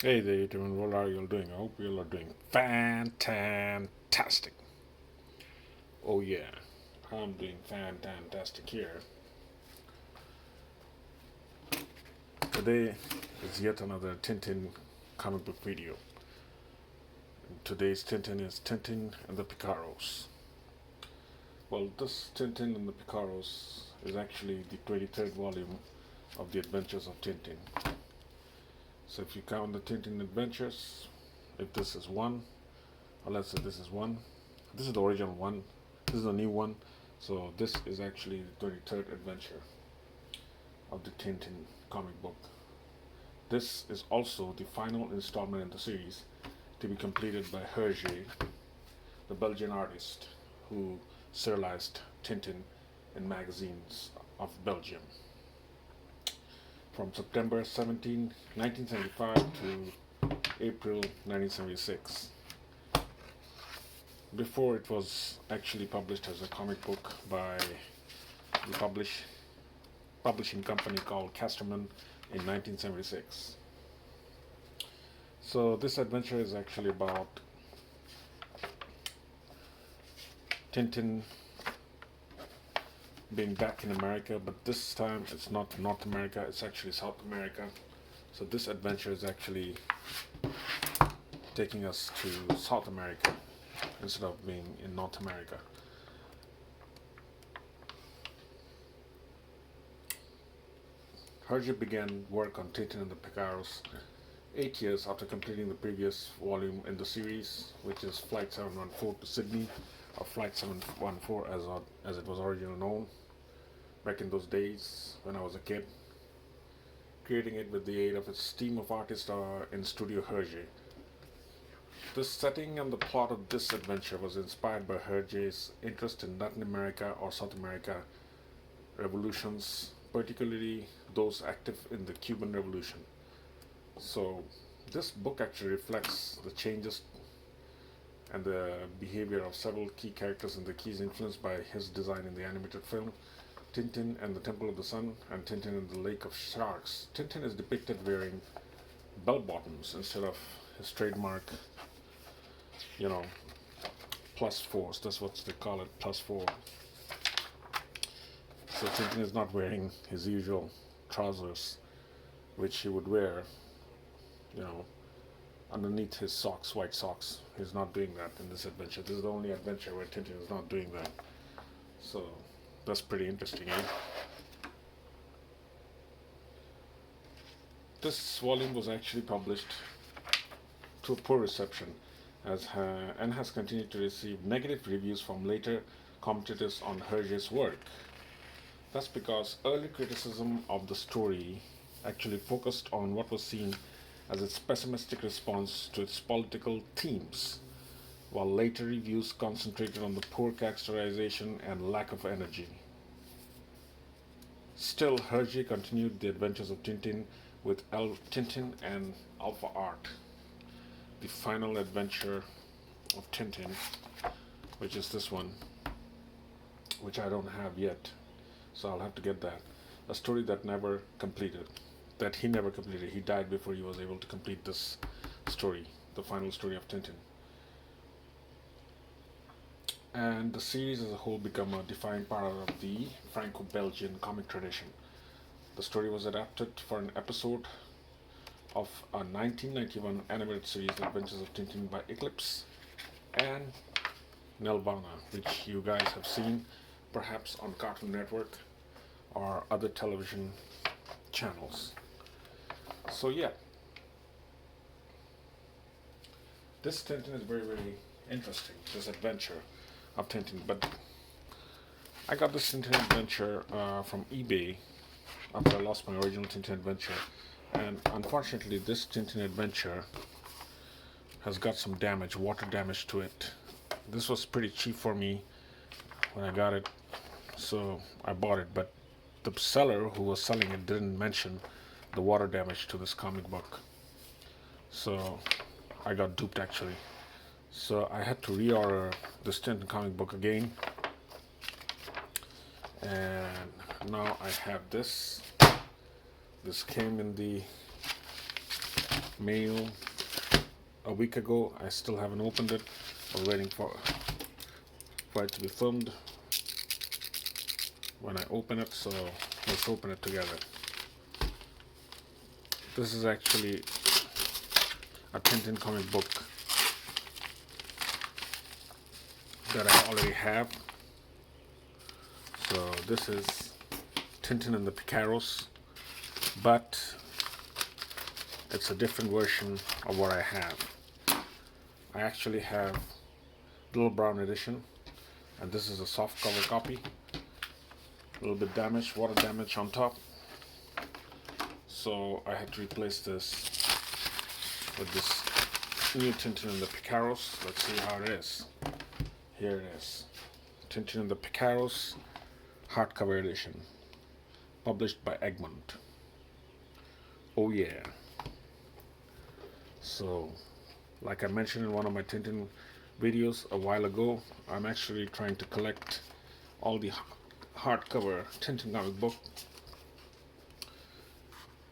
Hey there, YouTube, what are you all doing? I hope you all are doing fantastic. Oh yeah, I'm doing fantastic here. Today is yet another Tintin comic book video. Today's Tintin is Tintin and the Picaros. Well, this Tintin and the Picaros is actually the 23rd volume of the Adventures of Tintin. So if you count the Tintin adventures, if this is one, or let's say this is one, this is the original one, this is the new one, so this is actually the 23rd adventure of the Tintin comic book. This is also the final installment in the series to be completed by Hergé, the Belgian artist who serialized Tintin in magazines of Belgium from September 17, 1975 to April 1976. Before it was actually published as a comic book by the publishing company called Casterman in 1976. So this adventure is actually about Tintin being back in America, but this time it's not North America, it's actually South America. So this adventure is actually taking us to South America instead of being in North America. Hergé began work on Tintin and the Picaros 8 years after completing the previous volume in the series, which is Flight 714 to Sydney, or Flight 714 as it was originally known back in those days when I was a kid, creating it with the aid of its team of artists in Studio Hergé. The setting and the plot of this adventure was inspired by Hergé's interest in Latin America or South America revolutions, particularly those active in the Cuban Revolution. So this book actually reflects the changes and the behavior of several key characters and the keys influenced by his design in the animated film Tintin and the Temple of the Sun and Tintin and the Lake of Sharks. Tintin is depicted wearing bell bottoms instead of his trademark, plus fours. That's what they call it, plus four. So Tintin is not wearing his usual trousers, which he would wear, underneath his socks, white socks. He's not doing that in this adventure. This is the only adventure where Tintin is not doing that. So that's pretty interesting, eh? This volume was actually published to a poor reception and has continued to receive negative reviews from later commentators on Hergé's work. That's because early criticism of the story actually focused on what was seen as its pessimistic response to its political themes, while later reviews concentrated on the poor characterization and lack of energy. Still, Hergé continued the adventures of Tintin with Tintin and Alpha Art, the final adventure of Tintin, which is this one, which I don't have yet, so I'll have to get that. A story that he never completed. He died before he was able to complete this story, the final story of Tintin. And the series as a whole became a defining part of the Franco-Belgian comic tradition. The story was adapted for an episode of a 1991 animated series, Adventures of Tintin by Eclipse and Nelvana, which you guys have seen perhaps on Cartoon Network or other television channels. So yeah, this Tintin is very, very interesting, this adventure of Tintin. But I got this Tintin adventure from eBay after I lost my original Tintin adventure, and unfortunately this Tintin adventure has got some damage, water damage to it. This was pretty cheap for me when I got it, so I bought it, but the seller who was selling it didn't mention the water damage to this comic book, so I got duped actually. So I had to reorder this Tintin comic book again, and now I have this. This came in the mail a week ago. I still haven't opened it. I'm waiting for it to be filmed when I open it, so let's open it together. This is actually a Tintin comic book that I already have. So this is Tintin and the Picaros, but it's a different version of what I have. I actually have Little Brown edition, and this is a soft cover copy. A little bit damaged, water damage on top. So I had to replace this with this new Tintin and the Picaros. Let's see how it is. Here it is. Tintin and the Picaros hardcover edition, published by Egmont. Oh yeah. So, like I mentioned in one of my Tintin videos a while ago, I'm actually trying to collect all the hardcover Tintin comic book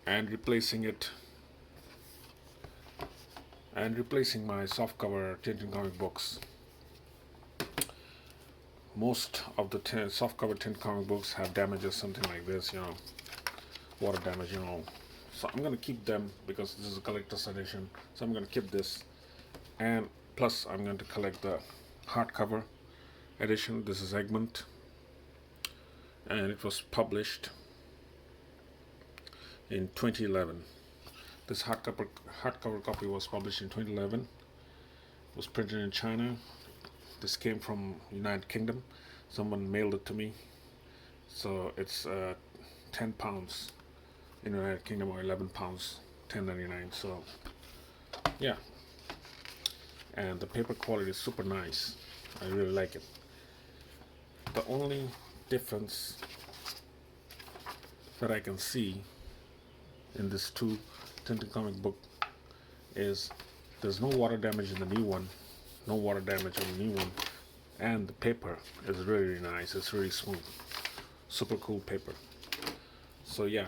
and replacing my softcover Tintin comic books. Most of the softcover Tintin comic books have damages, something like this, water damage, So I'm gonna keep them because this is a collector's edition. So I'm gonna keep this, and plus I'm going to collect the hardcover edition. This is Egmont, and it was published in 2011. This hardcover copy was published in 2011. It was printed in China. This came from United Kingdom. Someone mailed it to me. So it's 10 pounds in the United Kingdom, or 11 pounds, $10.99. So yeah, and the paper quality is super nice. I really like it. The only difference that I can see in this two Tintin comic book is there's no water damage in the new one, no water damage on the new one, and the paper is really, really nice. It's really smooth, super cool paper. So yeah,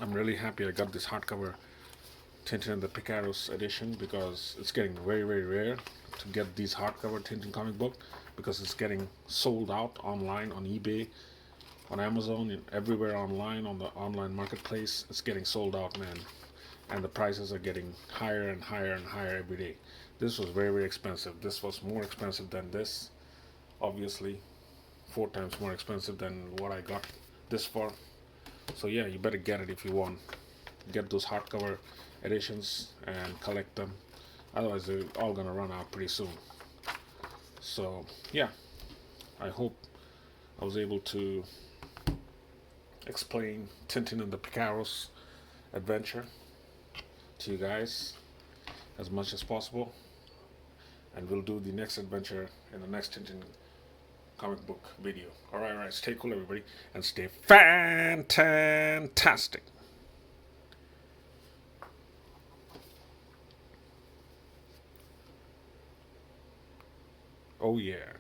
I'm really happy I got this hardcover Tintin and the Picaros edition, because it's getting very, very rare to get these hardcover Tintin comic book, because it's getting sold out online, on eBay, on Amazon, and everywhere online, on the online marketplace. It's getting sold out, man, and the prices are getting higher and higher and higher every day. This was very, very expensive. This was more expensive than this, obviously 4 times more expensive than what I got this for. So yeah, you better get it if you want. Get those hardcover editions and collect them, otherwise they're all gonna run out pretty soon. So yeah, I hope I was able to explain Tintin and the Picaros adventure to you guys as much as possible, and we'll do the next adventure in the next Tintin comic book video. Alright, stay cool everybody, and stay fantastic. Oh yeah.